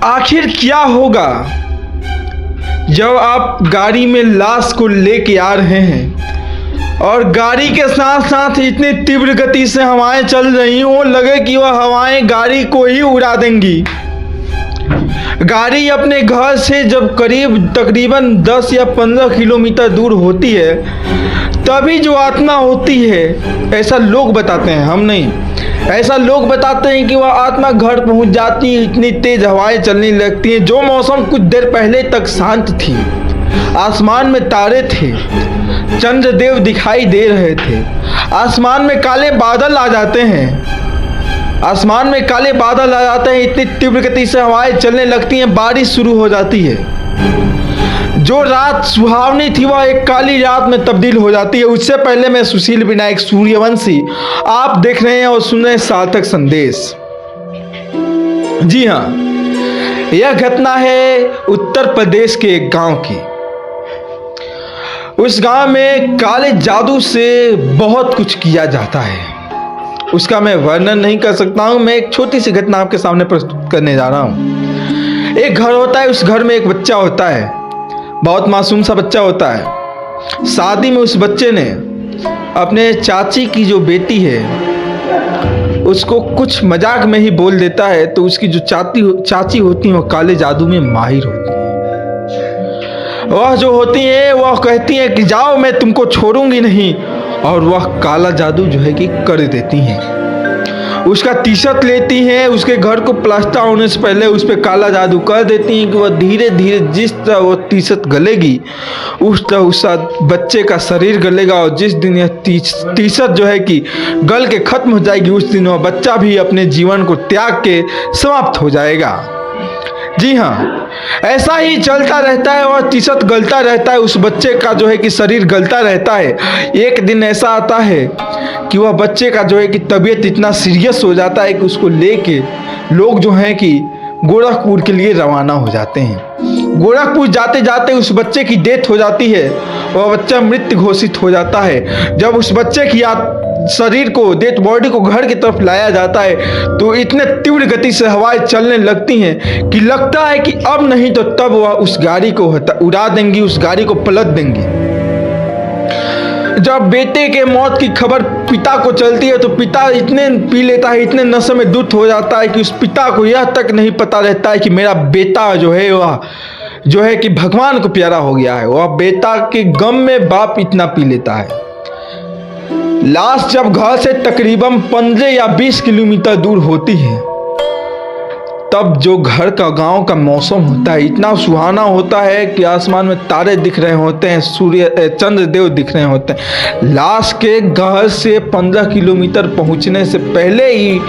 आखिर क्या होगा जब आप गाड़ी में लाश को लेके आ रहे हैं और गाड़ी के साथ साथ इतनी तीव्र गति से हवाएं चल रही हो, लगे कि वह हवाएं गाड़ी को ही उड़ा देंगी। गाड़ी अपने घर से जब तकरीबन 10 या 15 किलोमीटर दूर होती है, तभी जो आत्मा होती है, ऐसा लोग बताते हैं, हम नहीं, ऐसा लोग बताते हैं कि वह आत्मा घर पहुंच जाती है। इतनी तेज हवाएं चलने लगती हैं। जो मौसम कुछ देर पहले तक शांत थी, आसमान में तारे थे, चंद्रदेव दिखाई दे रहे थे, आसमान में काले बादल आ जाते हैं, आसमान में काले बादल आ जाते हैं। इतनी तीव्र गति से हवाएं चलने लगती हैं, बारिश शुरू हो जाती है। जो रात सुहावनी थी वह एक काली रात में तब्दील हो जाती है। उससे पहले मैं सुशील विनायक सूर्यवंशी, आप देख रहे हैं और सुन रहे हैं सार्थक संदेश। जी हाँ, यह घटना है उत्तर प्रदेश के एक गांव की। उस गांव में काले जादू से बहुत कुछ किया जाता है। उसका मैं वर्णन नहीं कर सकता हूं। मैं एक छोटी सी घटना आपके सामने प्रस्तुत करने जा रहा हूं। एक घर होता है, उस घर में एक बच्चा होता है, बहुत मासूम सा बच्चा होता है। शादी में उस बच्चे ने अपने चाची की जो बेटी है उसको कुछ मजाक में ही बोल देता है। तो उसकी जो चाची होती है वह काले जादू में माहिर होती है। वह जो होती है वह कहती है कि जाओ, मैं तुमको छोड़ूंगी नहीं, और वह काला जादू जो है कि कर देती हैं। उसका टी-शर्ट लेती हैं, उसके घर को प्लास्टर होने से पहले उस पर काला जादू कर देती हैं कि वह धीरे धीरे जिस तरह वो टी-शर्ट गलेगी उस तरह उस बच्चे का शरीर गलेगा। और जिस दिन यह टी-शर्ट जो है कि गल के खत्म हो जाएगी, उस दिन वह बच्चा भी अपने जीवन को त्याग के समाप्त हो जाएगा। जी हाँ, ऐसा ही चलता रहता है और टी-शर्ट गलता रहता है, उस बच्चे का जो है कि शरीर गलता रहता है। एक दिन ऐसा आता है कि वह बच्चे का जो है कि तबीयत इतना सीरियस हो जाता है कि उसको लेके लोग जो हैं कि गोरखपुर के लिए रवाना हो जाते हैं। गोरखपुर जाते जाते उस बच्चे की डेथ हो जाती है, वह बच्चा मृत घोषित हो जाता है। जब उस बच्चे की शरीर को, डेड बॉडी को घर की तरफ लाया जाता है, तो इतने तीव्र गति से हवाएं चलने लगती हैं कि लगता है कि अब नहीं तो तब वह उस गाड़ी को उड़ा देंगी, उस गाड़ी को पलट देंगी। जब बेटे के मौत की खबर पिता को चलती है तो पिता इतने पी लेता है, इतने नशे में धुत हो जाता है कि उस पिता को यह तक नहीं पता रहता है कि मेरा बेटा जो है वह जो है कि भगवान को प्यारा हो गया है। वह बेटा के गम में बाप इतना पी लेता है। लाश जब घर से तकरीबन 15 या 20 किलोमीटर दूर होती है, तब जो घर का गांव का मौसम होता है इतना सुहाना होता है कि आसमान में तारे दिख रहे होते हैं, चंद्रदेव दिख रहे होते हैं। लाश के घर से 15 किलोमीटर पहुंचने से पहले ही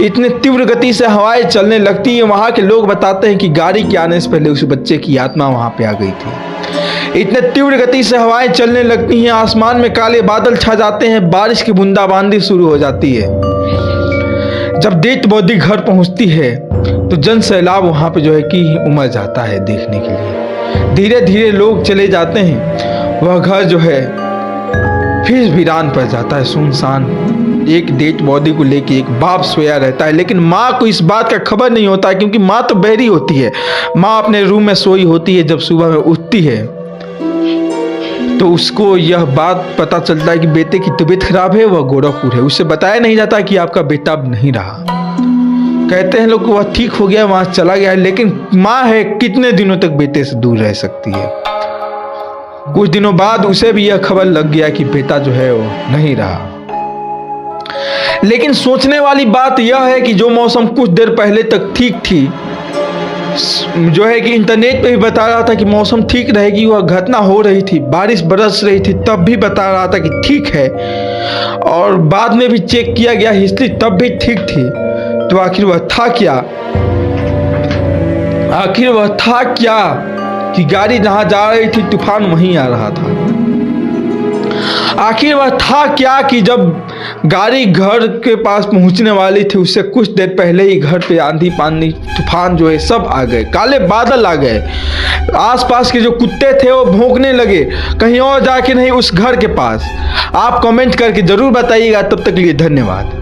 इतनी तीव्र गति से हवाएं चलने लगती हैं। वहां के लोग बताते हैं कि गाड़ी के आने से पहले उस बच्चे की आत्मा वहां पे आ गई थी। इतने तीव्र गति से हवाएं चलने लगती हैं, आसमान में काले बादल छा जाते हैं, बारिश की बूंदाबांदी शुरू हो जाती है। जब डेड बॉडी घर पहुंचती है तो जन सैलाब वहां पे जो है कि उमड़ जाता है देखने के लिए। धीरे धीरे लोग चले जाते हैं। वह घर जो है फिर वीरान पड़ जाता है, सुनसान। एक डेड बॉडी को लेके एक बाप सोया रहता है, लेकिन माँ को इस बात का खबर नहीं होता है, क्योंकि माँ तो बहरी होती है। माँ अपने रूम में सोई होती है। जब सुबह में उठती है तो उसको यह बात पता चलता है कि बेटे की तबीयत खराब है, वह गोरखपुर है। उसे बताया नहीं जाता कि आपका बेटा अब नहीं रहा। कहते हैं लोग वह ठीक हो गया, वहां चला गया है, लेकिन माँ है कितने दिनों तक बेटे से दूर रह सकती है। कुछ दिनों बाद उसे भी यह खबर लग गया कि बेटा जो है वो नहीं रहा। लेकिन सोचने वाली बात यह है कि जो मौसम कुछ देर पहले तक ठीक थी, जो है कि इंटरनेट पे भी बता रहा था कि मौसम ठीक रहेगी, वह घटना हो रही थी, बारिश बरस रही थी, तब भी बता रहा था कि ठीक है, और बाद में भी चेक किया गया हिस्ट्री, तब भी ठीक थी। तो आखिर वह था क्या? आखिर वह था क्या कि गाड़ी जहां जा रही थी तूफान वहीं आ रहा था? आखिर वह था क्या कि जब गाड़ी घर के पास पहुंचने वाली थी उससे कुछ देर पहले ही घर पे आंधी पानी तूफान जो है सब आ गए, काले बादल आ गए। आसपास के जो कुत्ते थे वो भौंकने लगे, कहीं और जाके नहीं, उस घर के पास। आप कमेंट करके जरूर बताइएगा। तब तक के लिए धन्यवाद।